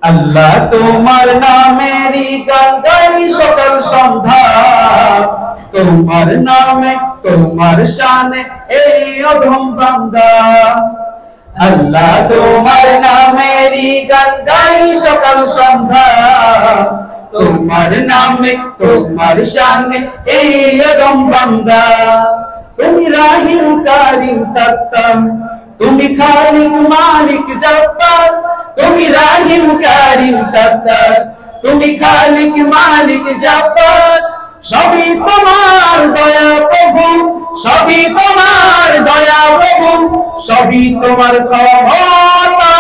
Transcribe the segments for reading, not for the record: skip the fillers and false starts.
আল্লাহ তোমার নামেরই গান গাই সকাল সন্ধ্যা, তোমার নামে তোমার শানে এই অধম বান্দা। আল্লাহ তোমার নামেরই গান গাই সকাল সন্ধ্যা, তোমার নামে তোমার শানে এই অধম বান্দা। তুমি রাহিম কারিম সত্তার, তুমি খালিক মালিক জব্বার। তুমি রাহিম কারিম সত্তার, তুমি খালিক মালিক জব্বার। সবই তোমার দয়া প্রভু, সবই তোমার দয়া প্রভু, সবই তোমার ক্ষমতা।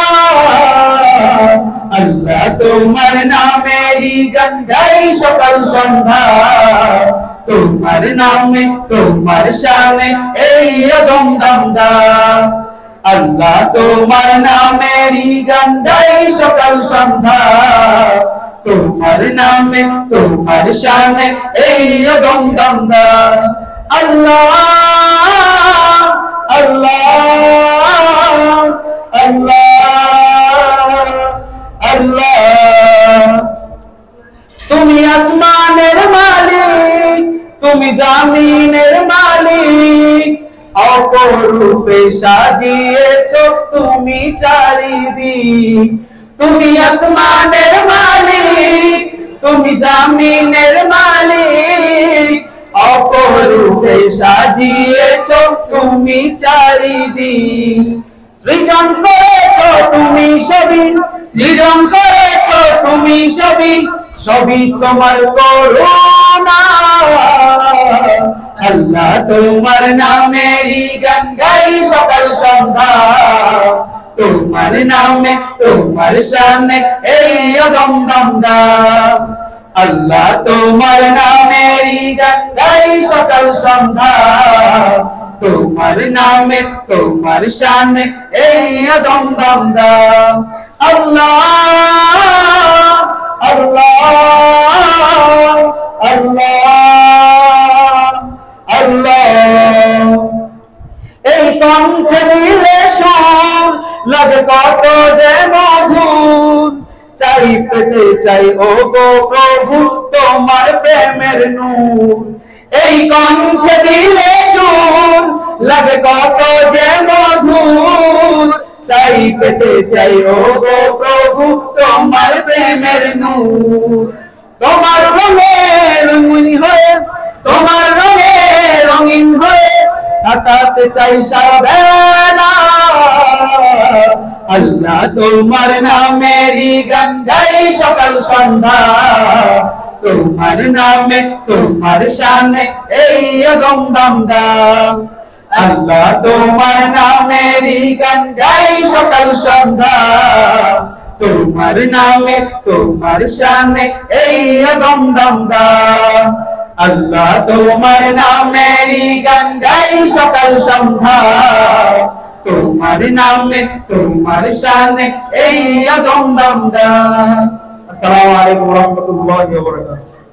আল্লাহ তোমার নামেরই গান গাই সকাল সন্ধ্যা, তোমার নামে তোমার শানে এই অধম বান্দা। আল্লাহ তোমার নামেরই গান গাই সকাল সন্ধ্যা, তোমার নামে তোমার শানে এই অধম বান্দা। আল্লাহ আল্লাহ আল্লাহ আল্লাহ। তুমি আসমানের মালিক, তুমি জামিনের মালিক, অপরূপে সাজিয়েছ তুমি চারিদিক। তুমি আসমানের মালিক, তুমি জামিনের মালিক, অপরূপে সাজিয়েছ তুমি চারিদিক। সৃজন করেছ তুমি সবই, সৃজন করেছ তুমি সবই, সবই তোমার করুণা। আল্লাহ তোমার নামেরই গান গাই সকাল সন্ধ্যা, তোমার নামে তোমার শানে এই অধম বান্দা। আল্লাহ তোমার নামেরই গান গাই সকাল সন্ধ্যা, তোমার নামে তোমার শানে এই অধম বান্দা। আল্লাহ আল্লাহ আল্লাহ আল্লাহ। এই কণ্ঠে দিলে সুর লাগে কত যে মধুর, চাই পেতে চাই ও গো প্রভু তোমার প্রেমের নূর। এই কণ্ঠে দিলে সুর লাগে কত যে মধুর, চাই পেতে চাই ও গো প্রভু তোমার প্রেমের নূর। তোমার রঙে রঙিন হয়ে, তোমার রঙে রঙিন হয়ে কাটাতে চাই সারা বেলা। আল্লাহ তোমার নামেরই গান গাই সকাল সন্ধ্যা, তোমার নামে তোমার শানে এই অধম বান্দা। আল্লাহ তোমার নামেরই গান গাই সকাল সন্ধ্যা, তোমার নামে তোমার শানে এই অধম বান্দা। আল্লাহ তোমার নামেরই গান গাই সকাল সন্ধ্যা, তোমার নামে তোমার শানে এই অধম বান্দা। আসসালামু আলাইকুম ওয়া রাহমাতুল্লাহি ওয়া বারাকাতুহু।